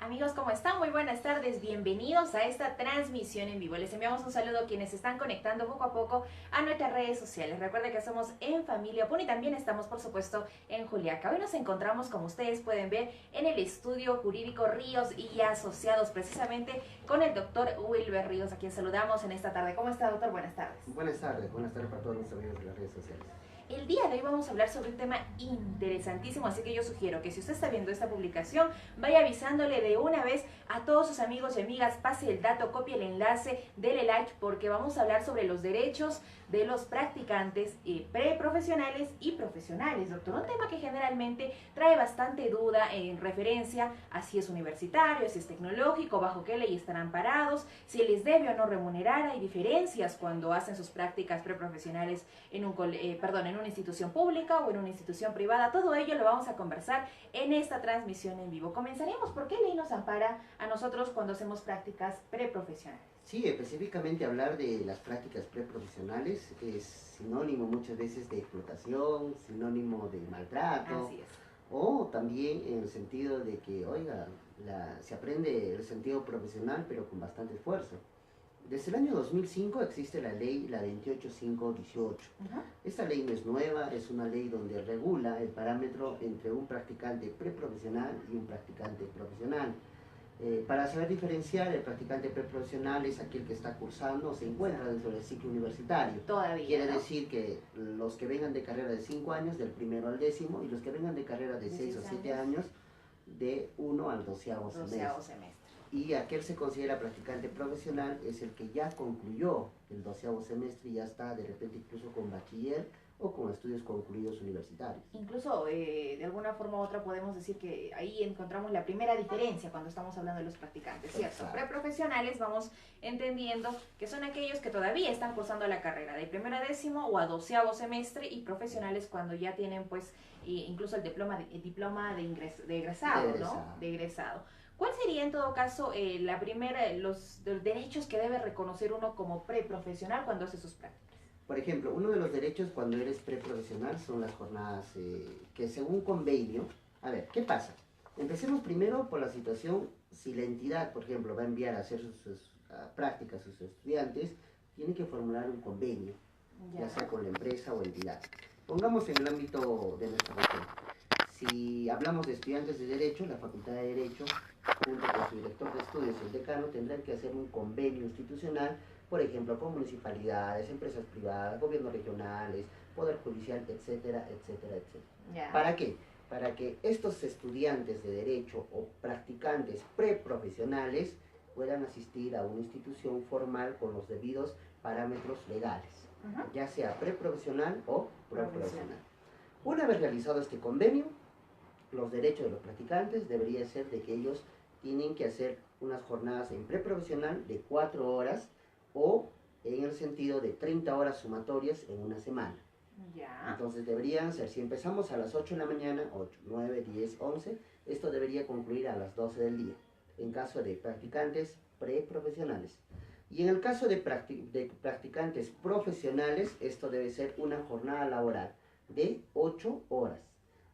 Amigos, ¿cómo están? Muy buenas tardes, bienvenidos a esta transmisión en vivo. Les enviamos un saludo a quienes se están conectando poco a poco a nuestras redes sociales. Recuerden que somos en Familia Pun y también estamos, por supuesto, en Juliaca. Hoy nos encontramos, como ustedes pueden ver, en el estudio jurídico Ríos y Asociados, precisamente con el doctor Wilber Ríos, a quien saludamos en esta tarde. ¿Cómo está, doctor? Buenas tardes. Buenas tardes para todos nuestros amigos de las redes sociales. El día de hoy vamos a hablar sobre un tema interesantísimo, así que yo sugiero que si usted está viendo esta publicación, vaya avisándole de una vez a todos sus amigos y amigas, pase el dato, copie el enlace, dele like, porque vamos a hablar sobre los derechos de los practicantes preprofesionales y profesionales, doctor. Un tema que generalmente trae bastante duda en referencia a si es universitario, si es tecnológico, bajo qué ley están amparados, si les debe o no remunerar. Hay diferencias cuando hacen sus prácticas preprofesionales en una institución pública o en una institución privada. Todo ello lo vamos a conversar en esta transmisión en vivo. Comenzaremos por qué ley nos ampara a nosotros cuando hacemos prácticas preprofesionales. Sí, específicamente hablar de las prácticas preprofesionales es sinónimo muchas veces de explotación, sinónimo de maltrato. Así es. O también en el sentido de que, oiga, se aprende el sentido profesional pero con bastante esfuerzo. Desde el año 2005 existe la ley, la 28518. Esta ley no es nueva, es una ley donde regula el parámetro entre un practicante preprofesional y un practicante profesional. Para saber diferenciar, el practicante preprofesional es aquel que está cursando o se encuentra dentro del ciclo universitario. Todavía, Quiere ¿no? decir que los que vengan de carrera de 5 años, del primero al 10º, y los que vengan de carrera de 6 o 7 años, de 1 al 12º semestre. Y aquel se considera practicante profesional es el que ya concluyó el 12º semestre y ya está de repente incluso con bachiller o con estudios concluidos universitarios. Incluso de alguna forma u otra podemos decir que ahí encontramos la primera diferencia cuando estamos hablando de los practicantes, ¿cierto? Exacto. Preprofesionales vamos entendiendo que son aquellos que todavía están cursando la carrera de primero a 10º o a 12º semestre, y profesionales cuando ya tienen pues incluso el diploma de egresado, ¿no? De egresado. ¿Cuál sería en todo caso los derechos que debe reconocer uno como preprofesional cuando hace sus prácticas? Por ejemplo, uno de los derechos cuando eres preprofesional son las jornadas que según convenio. A ver, ¿qué pasa? Empecemos primero por la situación, si la entidad, por ejemplo, va a enviar a hacer sus prácticas a sus estudiantes, tiene que formular un convenio, ya sea con la empresa o entidad. Pongamos en el ámbito de nuestra región. Si hablamos de estudiantes de Derecho, la Facultad de Derecho, junto con su director de estudios y el decano, tendrán que hacer un convenio institucional, por ejemplo, con municipalidades, empresas privadas, gobiernos regionales, poder judicial, etcétera, etcétera, etcétera. Yeah. ¿Para qué? Para que estos estudiantes de Derecho o practicantes preprofesionales puedan asistir a una institución formal con los debidos parámetros legales, ya sea preprofesional o profesional. Una vez realizado este convenio, los derechos de los practicantes debería ser de que ellos tienen que hacer unas jornadas en preprofesional de 4 horas o en el sentido de 30 horas sumatorias en una semana. Ya. Entonces deberían ser, si empezamos a las 8 de la mañana, 8, 9, 10, 11, esto debería concluir a las 12 del día, en caso de practicantes preprofesionales. Y en el caso de practicantes profesionales, esto debe ser una jornada laboral de 8 horas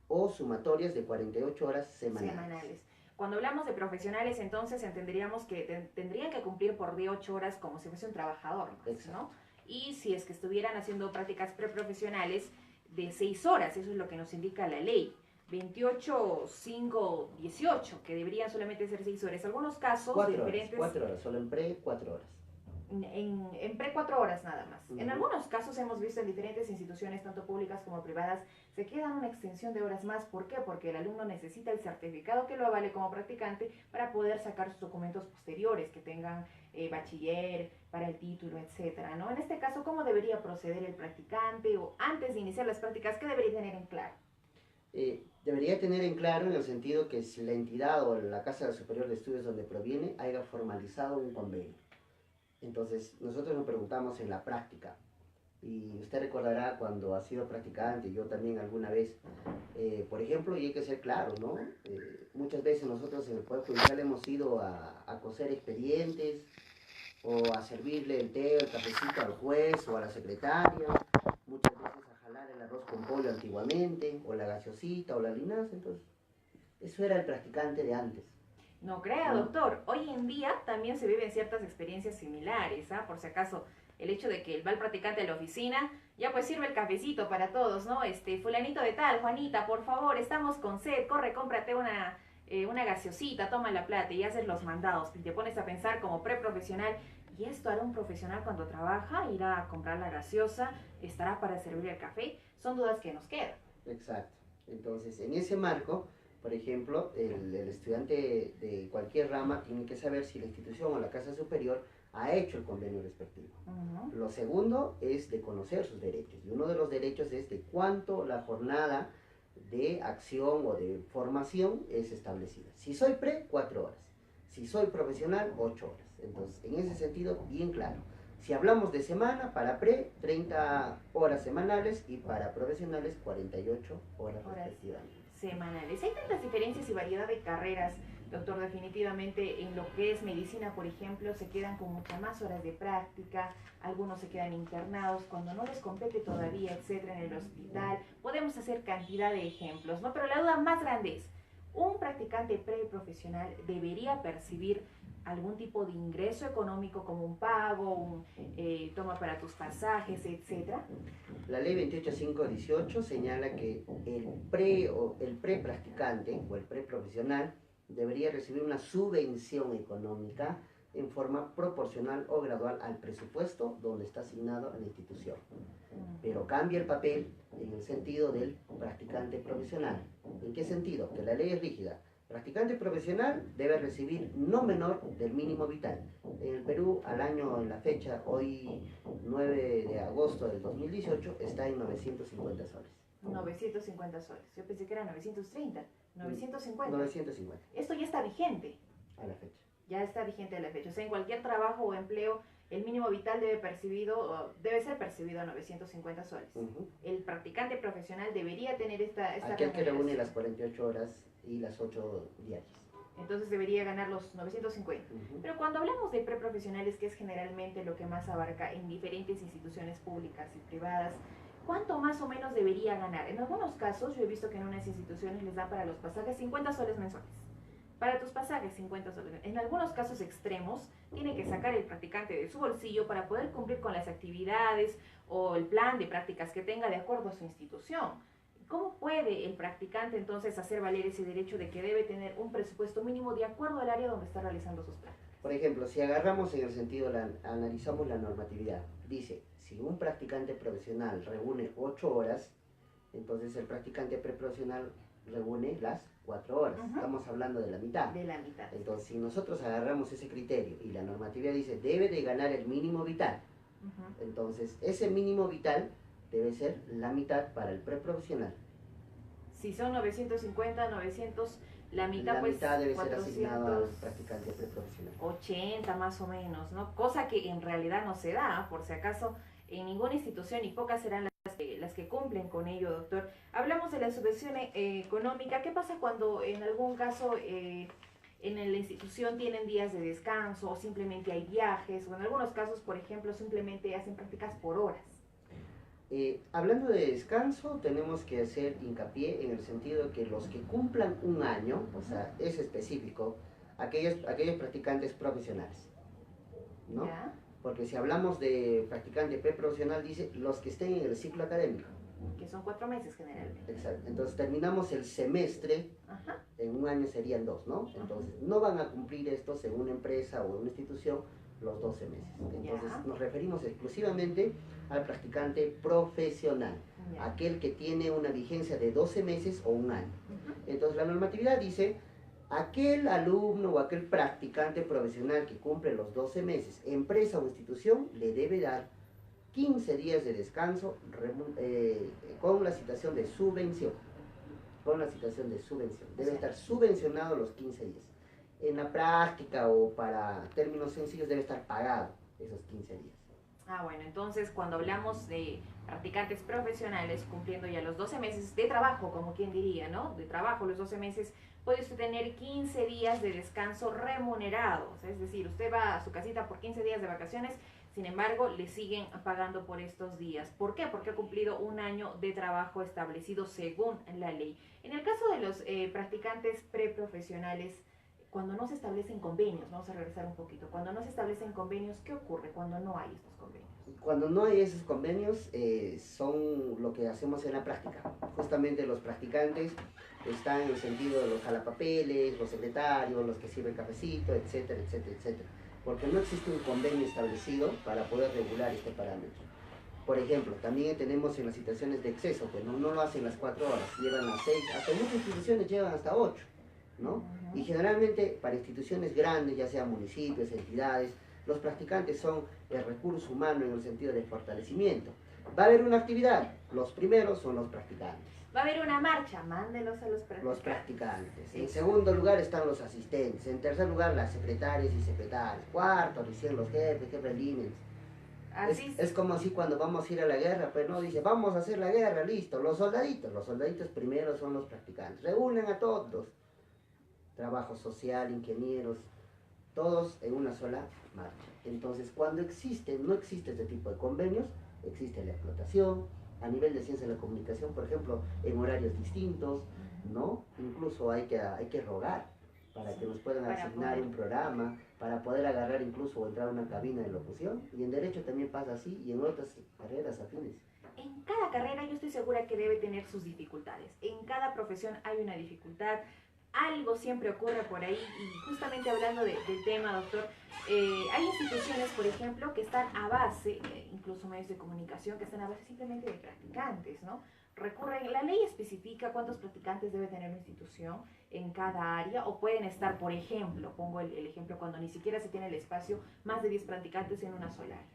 o sumatorias de 48 horas semanales. Cuando hablamos de profesionales, entonces entenderíamos que tendrían que cumplir por día 8 horas como si fuese un trabajador más, ¿no? Y si es que estuvieran haciendo prácticas preprofesionales de 6 horas, eso es lo que nos indica la ley. 28, 5, 18, que deberían solamente ser 6 horas. Algunos casos 4 diferentes. 4 horas, solo en pre 4 horas. En pre 4 horas nada más. En algunos casos hemos visto en diferentes instituciones, tanto públicas como privadas, se quedan una extensión de horas más. ¿Por qué? Porque el alumno necesita el certificado que lo avale como practicante para poder sacar sus documentos posteriores, que tengan bachiller, para el título, etcétera, ¿no? En este caso, ¿cómo debería proceder el practicante? O antes de iniciar las prácticas, ¿qué debería tener en claro? Debería tener en claro en el sentido que si la entidad o la Casa Superior de Estudios donde proviene haya formalizado un convenio. Entonces, nosotros nos preguntamos en la práctica, y usted recordará cuando ha sido practicante, yo también alguna vez, por ejemplo, y hay que ser claro, ¿no? Muchas veces nosotros en el Poder Judicial hemos ido a coser expedientes, o a servirle el té o el cafecito al juez o a la secretaria, muchas veces a jalar el arroz con pollo antiguamente, o la gaseosita o la linaza. Entonces, eso era el practicante de antes. No crea, doctor. Hoy en día también se viven ciertas experiencias similares, ¿ah? Por si acaso, el hecho de que va el practicante a la oficina, ya pues sirve el cafecito para todos, ¿no? Fulanito de tal, Juanita, por favor, estamos con sed, corre, cómprate una gaseosita, toma la plata y haces los mandados. Y te pones a pensar como preprofesional, ¿y esto hará un profesional cuando trabaja? ¿Irá a comprar la gaseosa? ¿Estará para servir el café? Son dudas que nos quedan. Exacto. Entonces, en ese marco, por ejemplo, el estudiante de cualquier rama tiene que saber si la institución o la casa superior ha hecho el convenio respectivo. Lo segundo es de conocer sus derechos. Y uno de los derechos es de cuánto la jornada de acción o de formación es establecida. Si soy pre, 4 horas. Si soy profesional, 8 horas. Entonces, en ese sentido, bien claro. Si hablamos de semana, para pre, 30 horas semanales y para profesionales, 48 horas respectivamente. Semanales. Hay tantas diferencias y variedad de carreras, doctor, definitivamente en lo que es medicina, por ejemplo, se quedan con muchas más horas de práctica, algunos se quedan internados cuando no les compete todavía, etcétera, en el hospital. Podemos hacer cantidad de ejemplos, ¿no? Pero la duda más grande es, ¿un practicante preprofesional debería percibir algún tipo de ingreso económico como un pago, toma para tus pasajes, etcétera? La ley 28518 señala que el pre practicante o el pre profesional debería recibir una subvención económica en forma proporcional o gradual al presupuesto donde está asignado a la institución. Pero cambia el papel en el sentido del practicante profesional. ¿En qué sentido? Que la ley es rígida. Practicante profesional debe recibir no menor del mínimo vital. En el Perú, al año, en la fecha, hoy 9 de agosto del 2018, está en 950 soles. 950 soles. Yo pensé que era 930. 950. 950. Esto ya está vigente. A la fecha. Ya está vigente a la fecha. O sea, en cualquier trabajo o empleo, el mínimo vital debe ser percibido a 950 soles. El practicante profesional debería tener esta aquel que reúne las 48 horas y las 8 diarias. Entonces debería ganar los 950. Pero cuando hablamos de preprofesionales, que es generalmente lo que más abarca en diferentes instituciones públicas y privadas, ¿cuánto más o menos debería ganar? En algunos casos yo he visto que en unas instituciones les dan para los pasajes 50 soles mensuales. Para tus pasajes 50 soles. En algunos casos extremos, tiene que sacar el practicante de su bolsillo para poder cumplir con las actividades o el plan de prácticas que tenga de acuerdo a su institución. ¿Cómo puede el practicante entonces hacer valer ese derecho de que debe tener un presupuesto mínimo de acuerdo al área donde está realizando sus prácticas? Por ejemplo, si agarramos en el sentido, analizamos la normatividad, dice, si un practicante profesional reúne 8 horas, entonces el practicante preprofesional reúne las 4 horas. Estamos hablando de la mitad. De la mitad. Entonces, si nosotros agarramos ese criterio y la normatividad dice, debe de ganar el mínimo vital, entonces ese mínimo vital debe ser la mitad para el preprofesional. Si son 950, 900, la mitad pues debe 400, ser asignado al practicante preprofesional. 80 más o menos, ¿no? Cosa que en realidad no se da, por si acaso, en ninguna institución y pocas serán las que cumplen con ello, doctor. Hablamos de la subvención económica. ¿Qué pasa cuando en algún caso en la institución tienen días de descanso o simplemente hay viajes? O en algunos casos, por ejemplo, simplemente hacen prácticas por horas. Hablando de descanso, tenemos que hacer hincapié en el sentido de que los que cumplan un año, o sea, es específico, aquellos practicantes profesionales, ¿no? ¿Ya? Porque si hablamos de practicante preprofesional, dice los que estén en el ciclo académico. Que son 4 meses generalmente. Exacto. Entonces terminamos el semestre, en un año serían 2, ¿no? Entonces no van a cumplir estos en una empresa o en una institución los 12 meses. Entonces nos referimos exclusivamente al practicante profesional, aquel que tiene una vigencia de 12 meses o un año. Entonces la normatividad dice, aquel alumno o aquel practicante profesional que cumple los 12 meses, empresa o institución, le debe dar 15 días de descanso con la citación de subvención. Con la citación de subvención. Debe estar subvencionado los 15 días. En la práctica o para términos sencillos debe estar pagado esos 15 días. Ah, bueno, entonces cuando hablamos de practicantes profesionales cumpliendo ya los 12 meses de trabajo, como quien diría, ¿no? De trabajo, los 12 meses, puede usted tener 15 días de descanso remunerado. O sea, es decir, usted va a su casita por 15 días de vacaciones, sin embargo, le siguen pagando por estos días. ¿Por qué? Porque ha cumplido un año de trabajo establecido según la ley. En el caso de los practicantes preprofesionales, cuando no se establecen convenios, vamos a regresar un poquito, cuando no se establecen convenios, ¿qué ocurre cuando no hay estos convenios? Cuando no hay esos convenios, son lo que hacemos en la práctica. Justamente los practicantes están en el sentido de los jalapapeles, los secretarios, los que sirven cafecito, etcétera, etcétera, etcétera. Porque no existe un convenio establecido para poder regular este parámetro. Por ejemplo, también tenemos en las situaciones de exceso, que no lo hacen las 4 horas, llevan las 6, hasta muchas instituciones llevan hasta 8, ¿no? Y generalmente para instituciones grandes, ya sean municipios, entidades, los practicantes son el recurso humano en el sentido de fortalecimiento. Va a haber una actividad, los primeros son los practicantes. Va a haber una marcha, mándelos a los practicantes. Los practicantes. En segundo lugar están los asistentes. En tercer lugar las secretarias y secretarios. Cuarto, recién los jefes de líneas. Es como si cuando vamos a ir a la guerra, pues no dice, vamos a hacer la guerra, listo. Los soldaditos primero son los practicantes. Reúnen a todos. Trabajo social, ingenieros, todos en una sola marcha. Entonces, cuando no existe este tipo de convenios, existe la explotación, a nivel de ciencia de la comunicación, por ejemplo, en horarios distintos, ¿no? Incluso hay que rogar para que nos puedan asignar un programa, para poder agarrar incluso o entrar a una cabina de locución. Y en Derecho también pasa así, y en otras carreras afines. En cada carrera yo estoy segura que debe tener sus dificultades. En cada profesión hay una dificultad. Algo siempre ocurre por ahí, y justamente hablando del tema, doctor, hay instituciones, por ejemplo, que están a base, incluso medios de comunicación, que están a base simplemente de practicantes, ¿no? La ley especifica cuántos practicantes debe tener una institución en cada área, o pueden estar, por ejemplo, pongo el ejemplo, cuando ni siquiera se tiene el espacio, más de 10 practicantes en una sola área.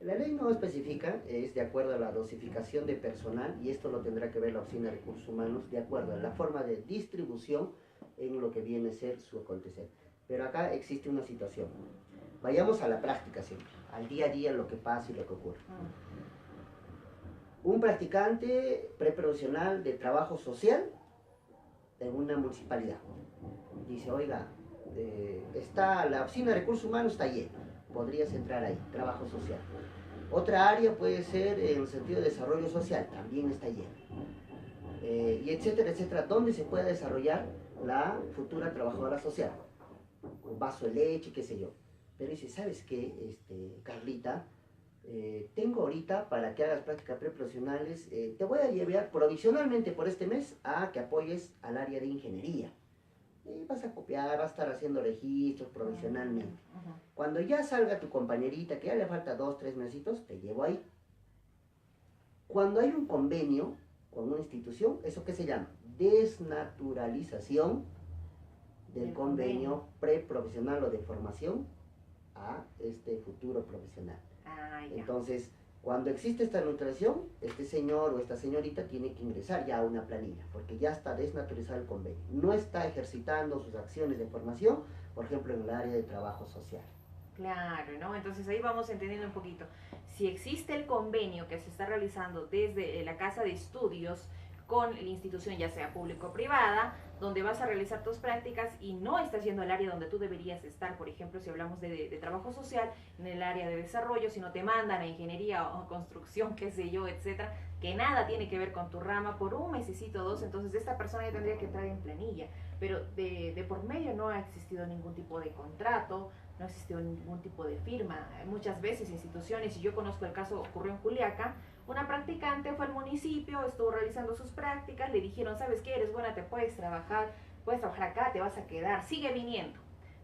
La ley no especifica, es de acuerdo a la dosificación de personal, y esto lo tendrá que ver la Oficina de Recursos Humanos, de acuerdo a la forma de distribución en lo que viene a ser su acontecer. Pero acá existe una situación. Vayamos a la práctica siempre, al día a día, lo que pasa y lo que ocurre. Un practicante preprofesional de trabajo social en una municipalidad dice, oiga, la Oficina de Recursos Humanos está llena, podrías entrar ahí, trabajo social. Otra área puede ser en el sentido de desarrollo social, también está llena. Y etcétera, etcétera, donde se pueda desarrollar la futura trabajadora social, un vaso de leche, qué sé yo. Pero dice, ¿sabes qué, Carlita? Tengo ahorita para que hagas prácticas preprofesionales, te voy a llevar provisionalmente por este mes a que apoyes al área de ingeniería. Y vas a copiar, vas a estar haciendo registros provisionalmente. Cuando ya salga tu compañerita, que ya le falta 2, 3 mesitos, te llevo ahí. Cuando hay un convenio con una institución, ¿eso qué se llama? Desnaturalización del convenio preprofesional o de formación a este futuro profesional. Entonces, cuando existe esta neutralización, este señor o esta señorita tiene que ingresar ya a una planilla, porque ya está desnaturalizado el convenio. No está ejercitando sus acciones de formación, por ejemplo, en el área de trabajo social. Claro, ¿no? Entonces ahí vamos entendiendo un poquito. Si existe el convenio que se está realizando desde la casa de estudios con la institución, ya sea público o privada, donde vas a realizar tus prácticas y no estás yendo al área donde tú deberías estar, por ejemplo, si hablamos de trabajo social, en el área de desarrollo, si no te mandan a ingeniería o construcción, qué sé yo, etcétera, que nada tiene que ver con tu rama, por un mesecito o 2, entonces esta persona ya tendría que entrar en planilla, pero de por medio no ha existido ningún tipo de contrato, no ha existido ningún tipo de firma. Muchas veces instituciones, y yo conozco el caso, ocurrió en Juliaca, una practicante fue al municipio, estuvo realizando sus prácticas, le dijeron, ¿sabes qué? Eres buena, te puedes trabajar acá, te vas a quedar, sigue viniendo.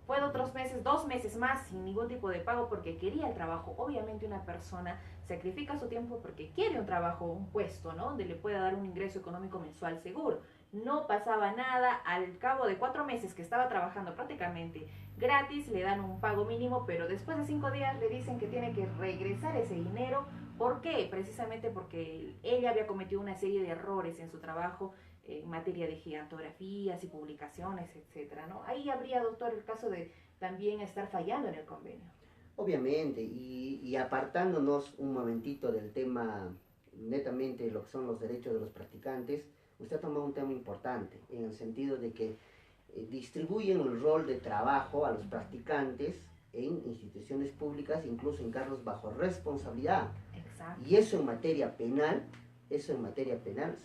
Fue de otros meses, 2 meses más, sin ningún tipo de pago porque quería el trabajo. Obviamente una persona sacrifica su tiempo porque quiere un trabajo, un puesto, ¿no? Donde le pueda dar un ingreso económico mensual seguro. No pasaba nada, al cabo de 4 meses que estaba trabajando prácticamente gratis, le dan un pago mínimo, pero después de 5 días le dicen que tiene que regresar ese dinero. ¿Por qué? Precisamente porque ella había cometido una serie de errores en su trabajo en materia de gigantografías y publicaciones, etcétera, ¿no? Ahí habría, doctor, el caso de también estar fallando en el convenio. Obviamente, y apartándonos un momentito del tema netamente lo que son los derechos de los practicantes, usted ha tomado un tema importante, en el sentido de que distribuyen el rol de trabajo a los practicantes en instituciones públicas, incluso en cargos bajo responsabilidad. Exacto. Y eso en materia penal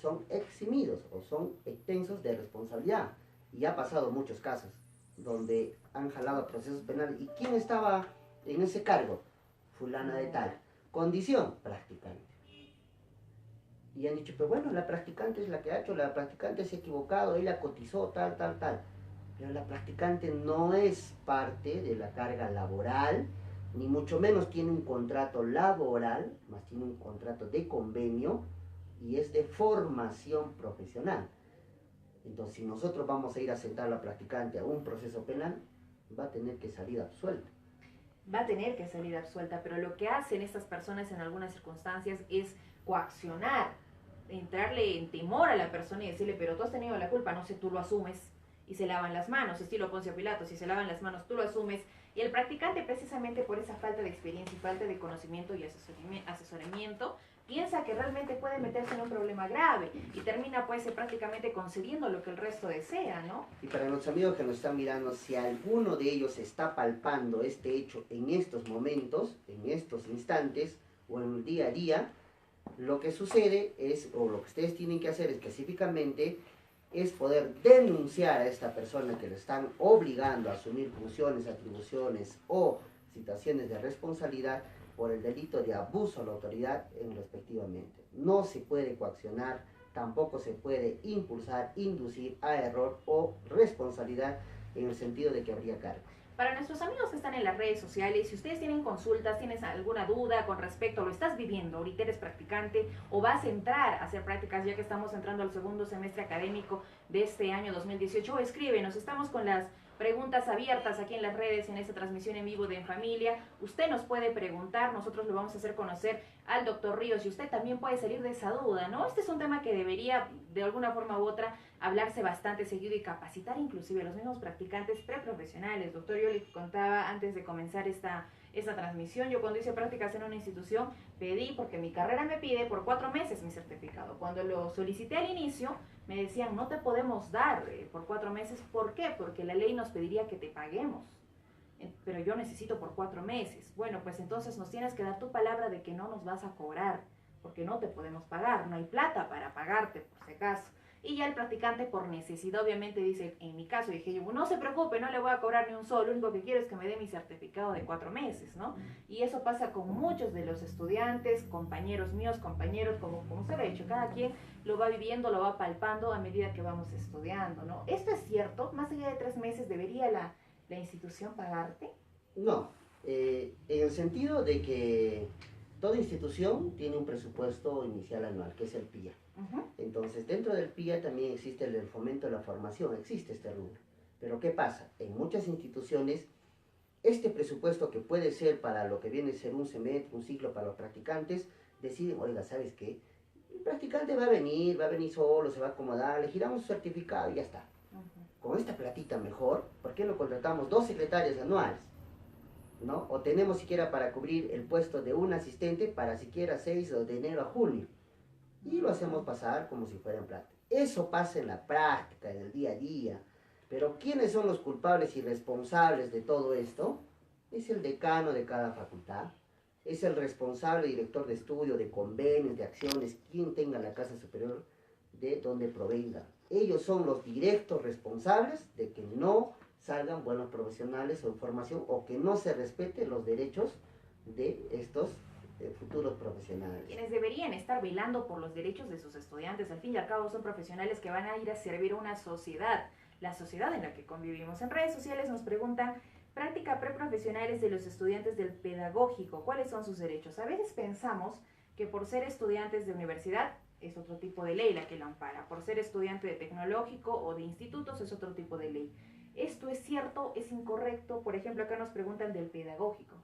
son eximidos o son exentos de responsabilidad. Y ha pasado muchos casos. donde han jalado procesos penales. ¿Y quién estaba en ese cargo? Fulana de tal. Condición, practicante. Y han dicho, pero bueno, la practicante es la que ha hecho, la practicante se ha equivocado, ella cotizó, tal, tal, tal. Pero la practicante no es parte de la carga laboral, ni mucho menos tiene un contrato laboral, más tiene un contrato de convenio y es de formación profesional. Entonces, si nosotros vamos a ir a sentar a la practicante a un proceso penal, va a tener que salir absuelta. Va a tener que salir absuelta, pero lo que hacen estas personas en algunas circunstancias es coaccionar, entrarle en temor a la persona y decirle, pero tú has tenido la culpa, no sé, tú lo asumes, y se lavan las manos, estilo Poncio Pilato, si se lavan las manos, tú lo asumes, y el practicante precisamente por esa falta de experiencia y falta de conocimiento y asesoramiento, piensa que realmente puede meterse en un problema grave y termina pues prácticamente concediendo lo que el resto desea, ¿no? Y para los amigos que nos están mirando, si alguno de ellos está palpando este hecho en estos momentos, en estos instantes o en el día a día, lo que sucede es, o lo que ustedes tienen que hacer específicamente, es poder denunciar a esta persona que le están obligando a asumir funciones, atribuciones o situaciones de responsabilidad por el delito de abuso a la autoridad respectivamente. No se puede coaccionar, tampoco se puede impulsar, inducir a error o responsabilidad en el sentido de que habría cargo. Para nuestros amigos que están en las redes sociales, si ustedes tienen consultas, tienes alguna duda con respecto, lo estás viviendo, ahorita eres practicante o vas a entrar a hacer prácticas ya que estamos entrando al segundo semestre académico de este año 2018, escríbenos, estamos con las preguntas abiertas aquí en las redes, en esta transmisión en vivo de En Familia. Usted nos puede preguntar, nosotros lo vamos a hacer conocer al doctor Ríos y usted también puede salir de esa duda, ¿no? Este es un tema que debería, de alguna forma u otra, hablarse bastante seguido y capacitar inclusive a los mismos practicantes preprofesionales. Doctor, yo le contaba antes de comenzar esta transmisión, yo cuando hice prácticas en una institución pedí, porque mi carrera me pide por 4 meses mi certificado. Cuando lo solicité al inicio, me decían, no te podemos dar por 4 meses. ¿Por qué? Porque la ley nos pediría que te paguemos. Pero yo necesito por 4 meses. Bueno, pues entonces nos tienes que dar tu palabra de que no nos vas a cobrar, porque no te podemos pagar, no hay plata para pagarte, por si acaso. Y ya el practicante por necesidad obviamente dice, en mi caso dije yo, no se preocupe, no le voy a cobrar ni un sol, lo único que quiero es que me dé mi certificado de 4 meses, ¿no? Y eso pasa con muchos de los estudiantes, compañeros míos, compañeros, como se lo he dicho, cada quien lo va viviendo, lo va palpando a medida que vamos estudiando, ¿no? ¿Esto es cierto? ¿Más allá de 3 meses debería la institución pagarte? No, en el sentido de que toda institución tiene un presupuesto inicial anual, que es el PIA. Entonces, dentro del PIA también existe el fomento de la formación, existe este rubro. Pero ¿qué pasa? En muchas instituciones, este presupuesto que puede ser para lo que viene a ser un semestre, un ciclo para los practicantes, deciden, oiga, ¿sabes qué? El practicante va a venir solo, se va a acomodar, le giramos su certificado y ya está. Con esta platita mejor, ¿por qué no contratamos 2 secretarias anuales? ¿No? O tenemos siquiera para cubrir el puesto de un asistente para siquiera 6 o de enero a junio. Y lo hacemos pasar como si fuera en plata. Eso pasa en la práctica, en el día a día. Pero ¿quiénes son los culpables y responsables de todo esto? Es el decano de cada facultad, es el responsable director de estudio, de convenios, de acciones, quien tenga la casa superior de donde provenga. Ellos son los directos responsables de que no salgan buenos profesionales o en formación o que no se respeten los derechos de estos futuros profesionales. Quienes deberían estar velando por los derechos de sus estudiantes, al fin y al cabo son profesionales que van a ir a servir a una sociedad, la sociedad en la que convivimos. En redes sociales nos preguntan, práctica preprofesionales de los estudiantes del pedagógico, ¿cuáles son sus derechos? A veces pensamos que por ser estudiantes de universidad es otro tipo de ley la que lo ampara, por ser estudiante de tecnológico o de institutos es otro tipo de ley. ¿Esto es cierto? ¿Es incorrecto? Por ejemplo, acá nos preguntan del pedagógico.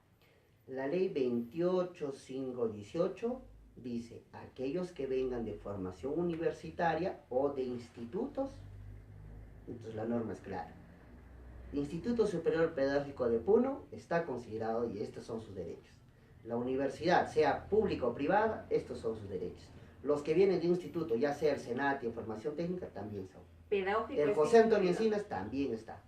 La ley 28518 dice, aquellos que vengan de formación universitaria o de institutos, entonces la norma es clara. Instituto Superior Pedagógico de Puno está considerado y estos son sus derechos. La universidad, sea pública o privada, estos son sus derechos. Los que vienen de un instituto, ya sea el Senati o formación técnica, también son. Pedagógico. El José Antonio Encinas también está.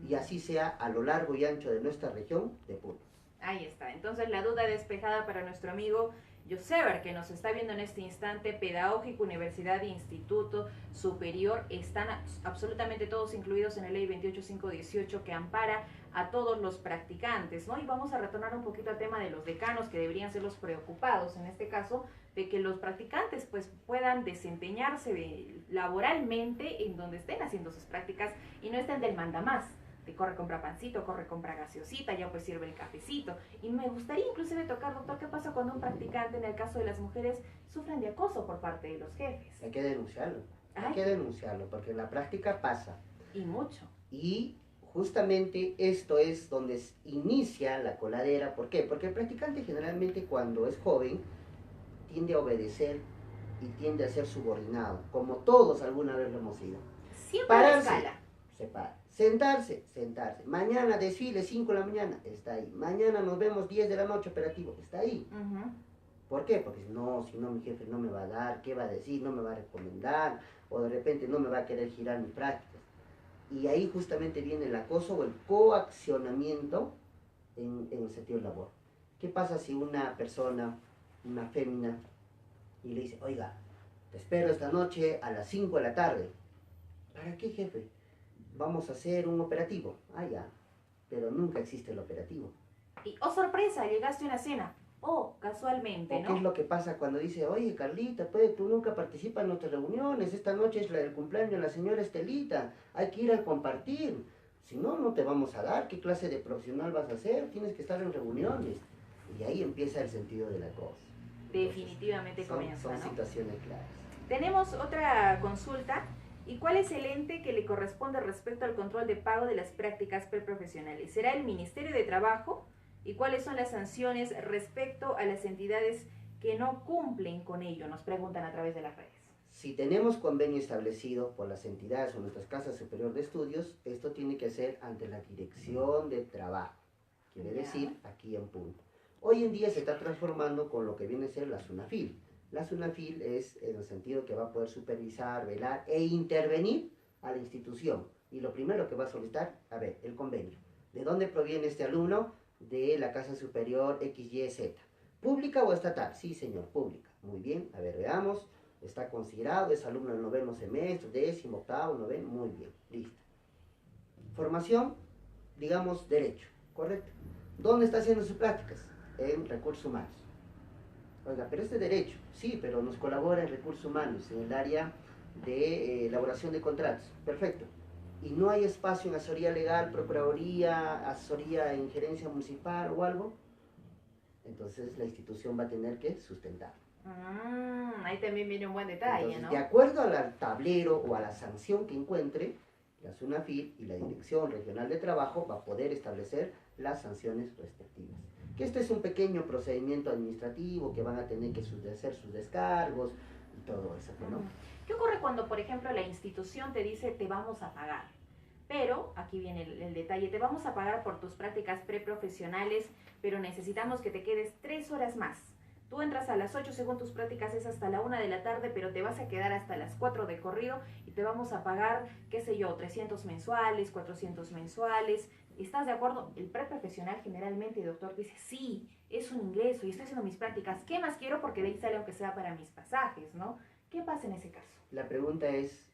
Y así sea a lo largo y ancho de nuestra región de Puno. Ahí está. Entonces la duda despejada para nuestro amigo Josever, que nos está viendo en este instante, pedagógico, universidad e instituto superior, están absolutamente todos incluidos en la ley 28518 que ampara a todos los practicantes, ¿no? Y vamos a retornar un poquito al tema de los decanos, que deberían ser los preocupados en este caso, de que los practicantes pues puedan desempeñarse laboralmente en donde estén haciendo sus prácticas y no estén del mandamás. De corre, compra pancito, corre, compra gaseosita, ya pues sirve el cafecito. Y me gustaría inclusive tocar, doctor, ¿qué pasa cuando un practicante, en el caso de las mujeres, sufren de acoso por parte de los jefes? Hay que denunciarlo, hay que denunciarlo, porque en la práctica pasa. Y mucho. Y justamente esto es donde inicia la coladera. ¿Por qué? Porque el practicante generalmente cuando es joven tiende a obedecer y tiende a ser subordinado, como todos alguna vez lo hemos sido. Siempre a escala. Se para. Sentarse. Mañana desfile 5 de la mañana, está ahí. Mañana nos vemos 10 de la noche operativo, está ahí. ¿Por qué? Porque si no mi jefe no me va a dar, ¿qué va a decir? No me va a recomendar, o de repente no me va a querer girar mis prácticas. Y ahí justamente viene el acoso o el coaccionamiento en el sentido de labor. ¿Qué pasa si una persona, una fémina, y le dice, oiga, te espero esta noche a las 5 de la tarde? ¿Para qué, jefe? Vamos a hacer un operativo. Ah, ya, pero nunca existe el operativo. Y, oh sorpresa, llegaste a una cena. Oh, casualmente, ¿no? ¿Qué es lo que pasa cuando dice, oye, Carlita, pues tú nunca participas en nuestras reuniones, esta noche es la del cumpleaños de la señora Estelita, hay que ir a compartir, si no, no te vamos a dar, ¿qué clase de profesional vas a ser? Tienes que estar en reuniones. Y ahí empieza el sentido de la cosa. Definitivamente Entonces, comienza, son situaciones claras. Tenemos otra consulta. ¿Y cuál es el ente que le corresponde respecto al control de pago de las prácticas preprofesionales? ¿Será el Ministerio de Trabajo? ¿Y cuáles son las sanciones respecto a las entidades que no cumplen con ello? Nos preguntan a través de las redes. Si tenemos convenio establecido por las entidades o nuestras casas superior de estudios, esto tiene que ser ante la Dirección de Trabajo. Quiere decir, aquí en punto. Hoy en día se está transformando con lo que viene a ser la SUNAFIL. La SUNAFIL es en el sentido que va a poder supervisar, velar e intervenir a la institución. Y lo primero que va a solicitar, a ver, el convenio. ¿De dónde proviene este alumno? De la Casa Superior XYZ. ¿Pública o estatal? Sí, señor, pública. Muy bien, a ver, veamos. Está considerado, es alumno del 9º semestre, 10º, 8º, 9º, muy bien, listo. Formación, digamos, derecho, ¿correcto? ¿Dónde está haciendo sus prácticas? En recursos humanos. Oiga, pero este derecho, sí, pero nos colabora en recursos humanos, en el área de elaboración de contratos. Perfecto. ¿Y no hay espacio en asesoría legal, procuraduría, asesoría en gerencia municipal o algo? Entonces la institución va a tener que sustentar. Ahí también viene un buen detalle, entonces, ¿no? De acuerdo al tablero o a la sanción que encuentre, la SUNAFIL y la Dirección Regional de Trabajo va a poder establecer las sanciones respectivas. Que este es un pequeño procedimiento administrativo que van a tener que hacer sus descargos y todo eso, ¿no? ¿Qué ocurre cuando, por ejemplo, la institución te dice te vamos a pagar? Pero, aquí viene el detalle, te vamos a pagar por tus prácticas preprofesionales, pero necesitamos que te quedes 3 horas más. Tú entras a las 8 según tus prácticas, es hasta la 1 de la tarde, pero te vas a quedar hasta las 4 de corrido y te vamos a pagar, qué sé yo, 300 mensuales, 400 mensuales. ¿Estás de acuerdo? El preprofesional generalmente, doctor, dice, sí, es un ingreso y estoy haciendo mis prácticas. ¿Qué más quiero? Porque de ahí sale aunque sea para mis pasajes, ¿no? ¿Qué pasa en ese caso? La pregunta es,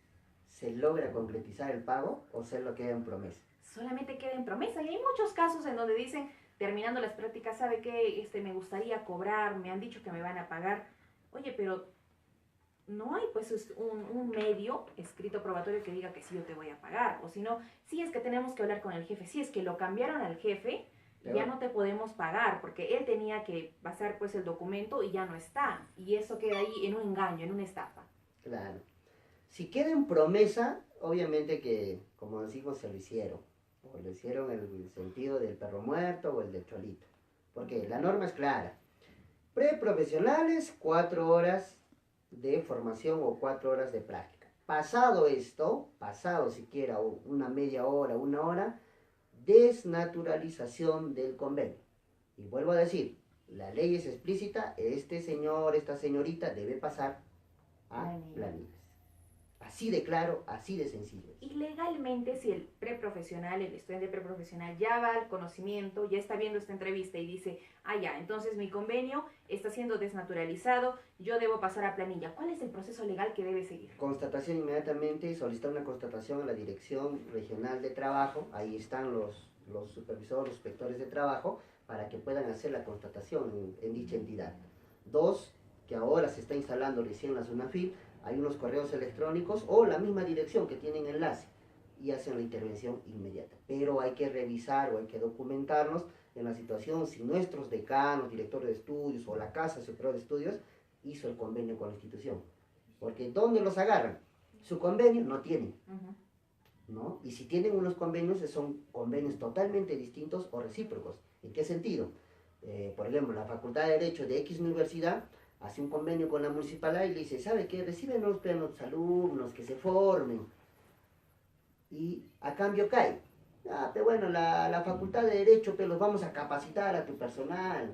¿se logra concretizar el pago o solo queda en promesa? Solamente queda en promesa y hay muchos casos en donde dicen, terminando las prácticas, ¿sabe qué? Me gustaría cobrar, me han dicho que me van a pagar. Oye, pero no hay pues un medio escrito probatorio que diga que sí yo te voy a pagar. O si no, sí es que tenemos que hablar con el jefe. Si es que lo cambiaron al jefe, ya no te podemos pagar porque él tenía que pasar pues el documento y ya no está. Y eso queda ahí en un engaño, en una estafa. Claro. Si queda en promesa, obviamente que, como decimos, se lo hicieron. O lo hicieron en el sentido del perro muerto o el del cholito. Porque la norma es clara. Preprofesionales, 4 horas de formación o 4 horas de práctica. Pasado esto, pasado siquiera una media hora, 1 hora, desnaturalización del convenio. Y vuelvo a decir, la ley es explícita, este señor, esta señorita debe pasar a planillas. Así de claro, así de sencillo. Y legalmente, si el preprofesional, el estudiante preprofesional ya va al conocimiento, ya está viendo esta entrevista y dice, ah, ya, entonces mi convenio está siendo desnaturalizado, yo debo pasar a planilla. ¿Cuál es el proceso legal que debe seguir? Constatación inmediatamente, solicitar una constatación a la Dirección Regional de Trabajo, ahí están los supervisores, los inspectores de trabajo, para que puedan hacer la constatación en dicha entidad. Dos, que ahora se está instalando recién la SUNAFIL, hay unos correos electrónicos o la misma dirección que tienen enlace y hacen la intervención inmediata. Pero hay que revisar o hay que documentarnos en la situación si nuestros decanos, directores de estudios o la Casa Superior de Estudios hizo el convenio con la institución. Porque ¿dónde los agarran? Su convenio no tienen, ¿no? Y si tienen unos convenios, son convenios totalmente distintos o recíprocos. ¿En qué sentido? Por ejemplo, la Facultad de Derecho de X universidad hace un convenio con la municipalidad y le dice, ¿sabe qué? Reciben los plenos alumnos que se formen. Y a cambio cae. Ah, pero bueno, la Facultad de Derecho, pero los vamos a capacitar a tu personal,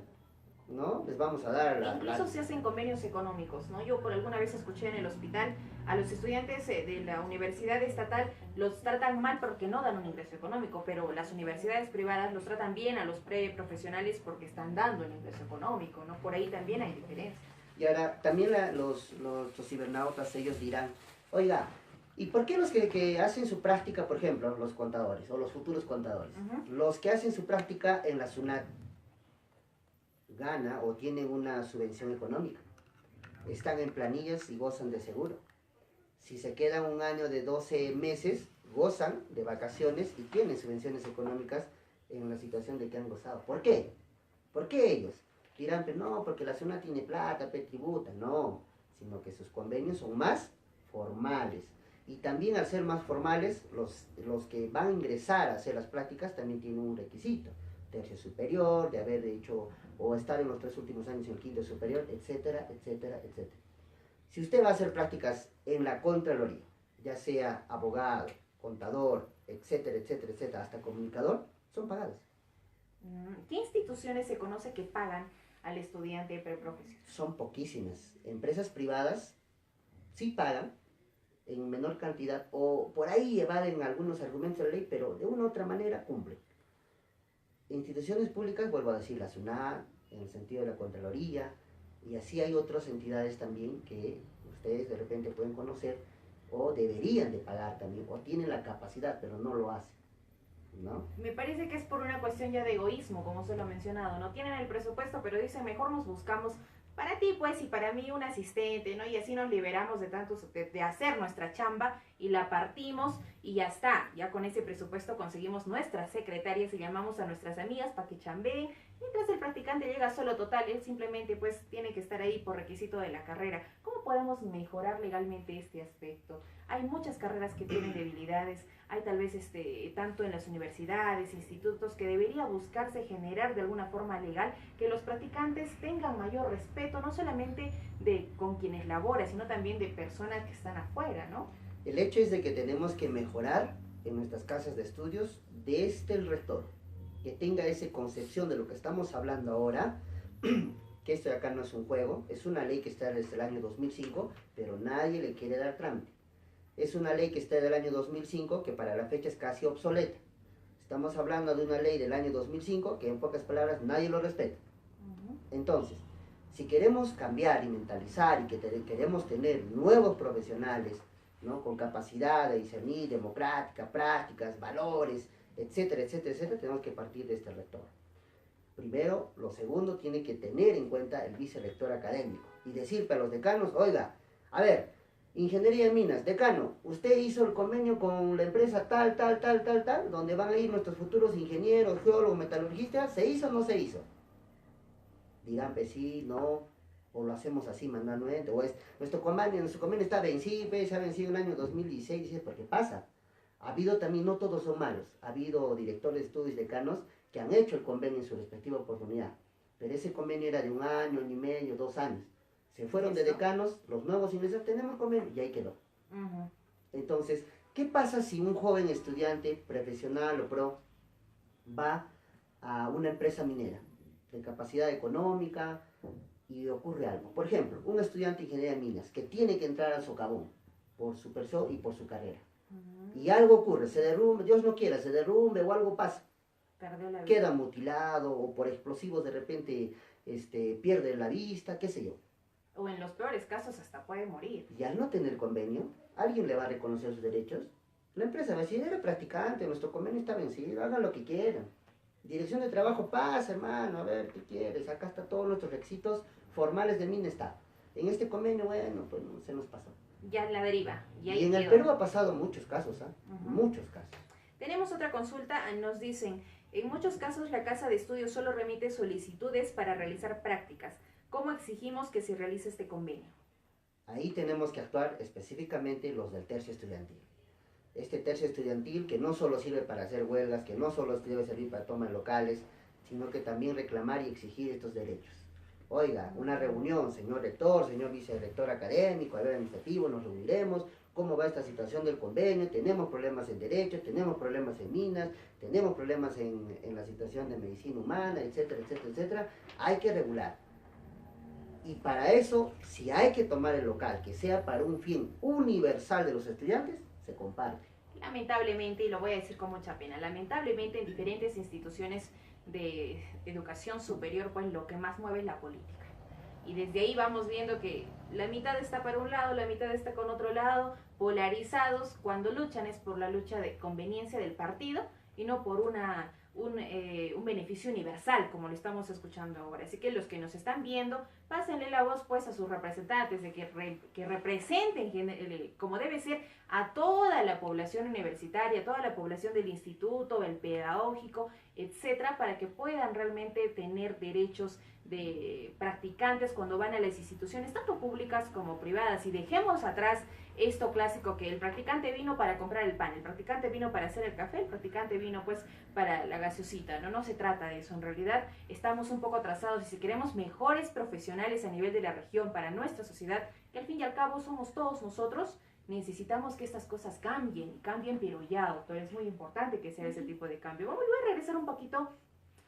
¿no? Les vamos a dar Incluso se hacen convenios económicos, ¿no? Yo por alguna vez escuché en el hospital a los estudiantes de la universidad estatal los tratan mal porque no dan un ingreso económico, pero las universidades privadas los tratan bien a los preprofesionales porque están dando el ingreso económico, ¿no? Por ahí también hay diferencia. Y ahora, también los cibernautas, ellos dirán, oiga, ¿y por qué los que hacen su práctica, por ejemplo, los contadores o los futuros contadores, los que hacen su práctica en la SUNAT, gana o tienen una subvención económica, están en planillas y gozan de seguro? Si se quedan un año de 12 meses, gozan de vacaciones y tienen subvenciones económicas en la situación de que han gozado. ¿Por qué? ¿Por qué ellos? Dirán, pero no, porque la zona tiene plata, tributa. No, sino que sus convenios son más formales. Y también al ser más formales, los que van a ingresar a hacer las prácticas también tienen un requisito. Tercio superior, de haber hecho o estar en los 3 últimos años en el quinto superior, etcétera, etcétera, etcétera. Si usted va a hacer prácticas en la Contraloría, ya sea abogado, contador, etcétera, etcétera, etcétera, hasta comunicador, son pagadas. ¿Qué instituciones se conoce que pagan al estudiante preprofesional? Son poquísimas. Empresas privadas sí pagan en menor cantidad o por ahí evaden algunos argumentos de la ley, pero de una u otra manera cumplen. Instituciones públicas, vuelvo a decir, la SUNAT, en el sentido de la Contraloría, y así hay otras entidades también que ustedes de repente pueden conocer o deberían de pagar también, o tienen la capacidad, pero no lo hacen, ¿no? Me parece que es por una cuestión ya de egoísmo, como se lo ha mencionado, no tienen el presupuesto, pero dicen, mejor nos buscamos para ti pues y para mí un asistente, ¿no? Y así nos liberamos de tantos, de hacer nuestra chamba y la partimos y ya está, ya con ese presupuesto conseguimos nuestras secretarias y llamamos a nuestras amigas para que chambeen, mientras el practicante llega solo total, él simplemente pues tiene que estar ahí por requisito de la carrera. ¿Cómo podemos mejorar legalmente este aspecto? Hay muchas carreras que tienen debilidades, hay tal vez tanto en las universidades, institutos, que debería buscarse generar de alguna forma legal que los practicantes tengan mayor respeto, no solamente de con quienes laboran, sino también de personas que están afuera, ¿no? El hecho es de que tenemos que mejorar en nuestras casas de estudios desde el rector, que tenga esa concepción de lo que estamos hablando ahora, que esto de acá no es un juego, es una ley que está desde el año 2005, pero nadie le quiere dar trámite. Es una ley que está del año 2005, que para la fecha es casi obsoleta. Estamos hablando de una ley del año 2005, que en pocas palabras nadie lo respeta. Entonces, si queremos cambiar y mentalizar y que queremos tener nuevos profesionales, ¿no? Con capacidad de discernir, democrática, prácticas, valores, etcétera, etcétera, etcétera, tenemos que partir de este rector. Primero, lo segundo, tiene que tener en cuenta el vicerrector académico y decir para los decanos, oiga, a ver, Ingeniería en Minas, decano, usted hizo el convenio con la empresa tal, tal, tal, tal, tal, donde van a ir nuestros futuros ingenieros, geólogos, metalurgistas, ¿se hizo o no se hizo? Dirán, pues sí, no, o lo hacemos así manualmente, o es, nuestro convenio está vencido, se ha vencido en el año 2016, dice, ¿por qué pasa? Ha habido también, no todos son malos, ha habido directores de estudios, decanos, que han hecho el convenio en su respectiva oportunidad, pero ese convenio era de 1 año, año y medio, 2 años. Se fueron de decanos, los nuevos ingresos, tenemos convenio, y ahí quedó. Entonces, ¿qué pasa si un joven estudiante, profesional o pro, va a una empresa minera de capacidad económica y ocurre algo? Por ejemplo, un estudiante de ingeniería de minas que tiene que entrar al socavón, por su persona y por su carrera. Y algo ocurre, se derrumbe, Dios no quiera, se derrumbe o algo pasa. Perdió la vida. Queda mutilado o por explosivos de repente pierde la vista, qué sé yo. O en los peores casos hasta puede morir. Y al no tener convenio, ¿alguien le va a reconocer sus derechos? La empresa va a decir, eres practicante, nuestro convenio está vencido, hagan lo que quieran. Dirección de trabajo, pasa hermano, a ver, ¿qué quieres? Acá están todos nuestros requisitos formales del MINESTAD. En este convenio, bueno, pues se nos pasó. Ya la deriva. Y en el Perú ha pasado muchos casos, muchos casos. Tenemos otra consulta, nos dicen, en muchos casos la casa de estudios solo remite solicitudes para realizar prácticas. ¿Cómo exigimos que se realice este convenio? Ahí tenemos que actuar específicamente los del tercio estudiantil. Este tercio estudiantil que no solo sirve para hacer huelgas, que no solo debe servir para toma de locales, sino que también reclamar y exigir estos derechos. Oiga, una reunión, señor rector, señor vicerrector académico, a ver, administrativo, nos reuniremos, cómo va esta situación del convenio, tenemos problemas en derechos, tenemos problemas en minas, tenemos problemas en la situación de medicina humana, etcétera, etcétera, etcétera. Hay que regular. Y para eso, si hay que tomar el local, que sea para un fin universal de los estudiantes, se comparte. Lamentablemente, y lo voy a decir con mucha pena, lamentablemente en diferentes instituciones de educación superior, pues lo que más mueve es la política. Y desde ahí vamos viendo que la mitad está para un lado, la mitad está con otro lado, polarizados. Cuando luchan es por la lucha de conveniencia del partido y no por un beneficio universal, como lo estamos escuchando ahora. Así que los que nos están viendo, pásenle la voz pues a sus representantes, de que representen como debe ser a toda la población universitaria, a toda la población del instituto, el pedagógico, etcétera, para que puedan realmente tener derechos de practicantes cuando van a las instituciones, tanto públicas como privadas, y dejemos atrás esto clásico que el practicante vino para comprar el pan, el practicante vino para hacer el café, el practicante vino pues para la gaseosita, no se trata de eso. En realidad estamos un poco atrasados y si queremos mejores profesionales a nivel de la región para nuestra sociedad, que al fin y al cabo somos todos nosotros, necesitamos que estas cosas cambien pero ya, doctor, es muy importante que sea ese tipo de cambio. Voy a regresar un poquito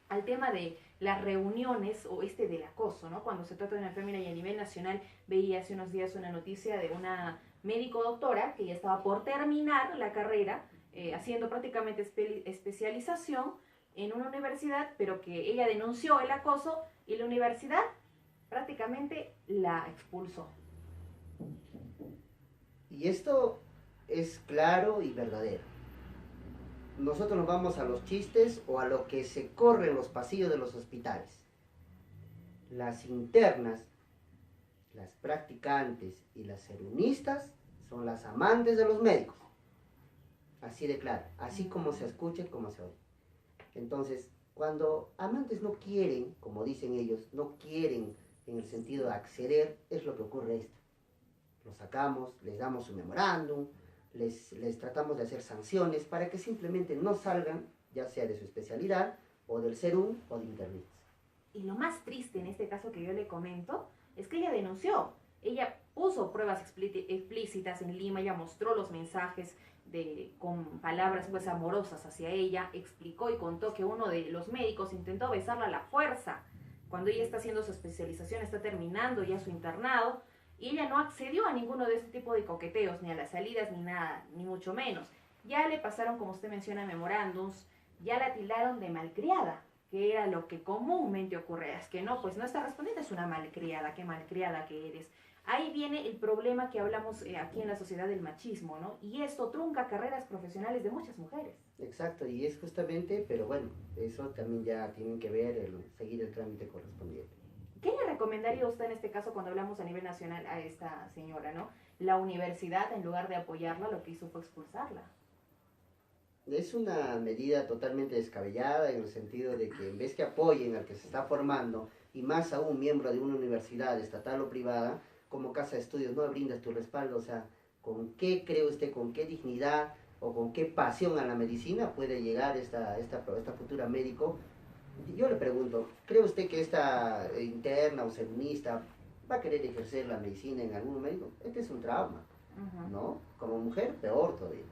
al tema de las reuniones o del acoso, ¿no? Cuando se trata de una fémina, y a nivel nacional veía hace unos días una noticia de una médico doctora que ya estaba por terminar la carrera, haciendo prácticamente especialización en una universidad, pero que ella denunció el acoso y la universidad prácticamente la expulsó. Y esto es claro y verdadero. Nosotros nos vamos a los chistes o a lo que se corre en los pasillos de los hospitales. Las internas, las practicantes y las serunistas son las amantes de los médicos. Así de claro, así como se escucha y como se oye. Entonces, cuando amantes no quieren, como dicen ellos, no quieren en el sentido de acceder, es lo que ocurre esto. Los sacamos, les damos un memorándum, les tratamos de hacer sanciones para que simplemente no salgan, ya sea de su especialidad, o del serum, o de internet. Y lo más triste en este caso que yo le comento, es que ella denunció. Ella puso pruebas explícitas en Lima, ella mostró los mensajes con palabras pues amorosas hacia ella, explicó y contó que uno de los médicos intentó besarla a la fuerza cuando ella está haciendo su especialización, está terminando ya su internado, y ella no accedió a ninguno de este tipo de coqueteos, ni a las salidas, ni nada, ni mucho menos. Ya le pasaron, como usted menciona, memorándums, ya la tildaron de malcriada, que era lo que comúnmente ocurre. Es que no, pues no está respondiendo, es una malcriada, qué malcriada que eres. Ahí viene el problema que hablamos aquí en la sociedad del machismo, ¿no? Y esto trunca carreras profesionales de muchas mujeres. Exacto, y es justamente, pero bueno, eso también ya tienen que ver, seguir el trámite correspondiente. ¿Qué le recomendaría usted en este caso cuando hablamos a nivel nacional a esta señora, ¿no? La universidad, en lugar de apoyarla, lo que hizo fue expulsarla. Es una medida totalmente descabellada en el sentido de que en vez que apoyen al que se está formando, y más aún miembro de una universidad estatal o privada, como casa de estudios, no brindas tu respaldo. O sea, ¿con qué cree usted, con qué dignidad o con qué pasión a la medicina puede llegar esta futura médico? Yo le pregunto, ¿cree usted que esta interna o serumista va a querer ejercer la medicina en algún momento? Este es un trauma, ¿no? Como mujer, peor todavía.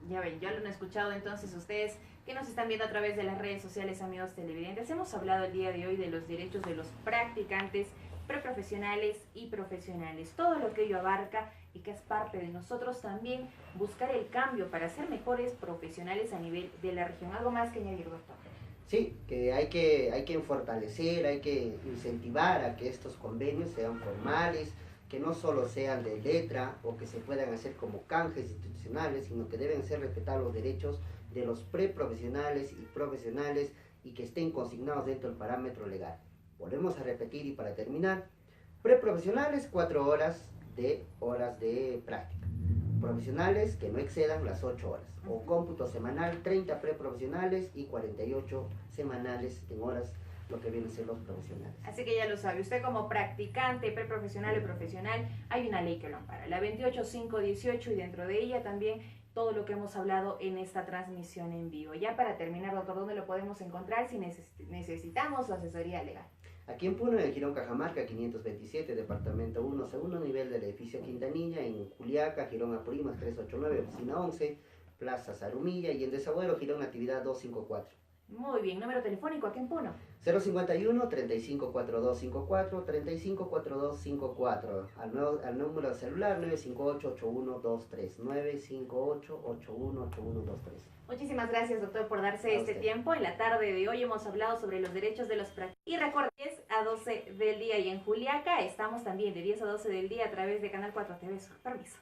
Ya ven, ya lo han escuchado entonces ustedes que nos están viendo a través de las redes sociales, amigos televidentes. Hemos hablado el día de hoy de los derechos de los practicantes, preprofesionales y profesionales. Todo lo que ello abarca y que es parte de nosotros también buscar el cambio para ser mejores profesionales a nivel de la región. ¿Algo más que añadir, doctor? Sí, que hay que fortalecer, hay que incentivar a que estos convenios sean formales, que no solo sean de letra o que se puedan hacer como canjes institucionales, sino que deben ser respetados los derechos de los preprofesionales y profesionales y que estén consignados dentro del parámetro legal. Volvemos a repetir y para terminar, preprofesionales 4 horas de práctica, profesionales que no excedan las 8 horas, o cómputo semanal 30 preprofesionales y 48 semanales en horas, lo que vienen a ser los profesionales. Así que ya lo sabe, usted como practicante, preprofesional y profesional, hay una ley que lo ampara, la 28518, y dentro de ella también todo lo que hemos hablado en esta transmisión en vivo. Ya para terminar, doctor, ¿dónde lo podemos encontrar si necesitamos asesoría legal? Aquí en Puno, en el Girón Cajamarca, 527, departamento 1, segundo nivel del edificio Quintanilla, en Juliaca, Girón Apurímac 389, oficina 11, Plaza Zarumilla, y en Desabuelo, Girón Natividad 254. Muy bien, número telefónico aquí en Puno. 051 354254 354254, al número de celular 958-8123, 958-8123. Muchísimas gracias, doctor, por darse este tiempo. En la tarde de hoy hemos hablado sobre los derechos de los practicantes. Y recuerden, 10 a 12 del día, y en Juliaca estamos también de 10 a 12 del día a través de Canal 4 TV Sur. Permiso.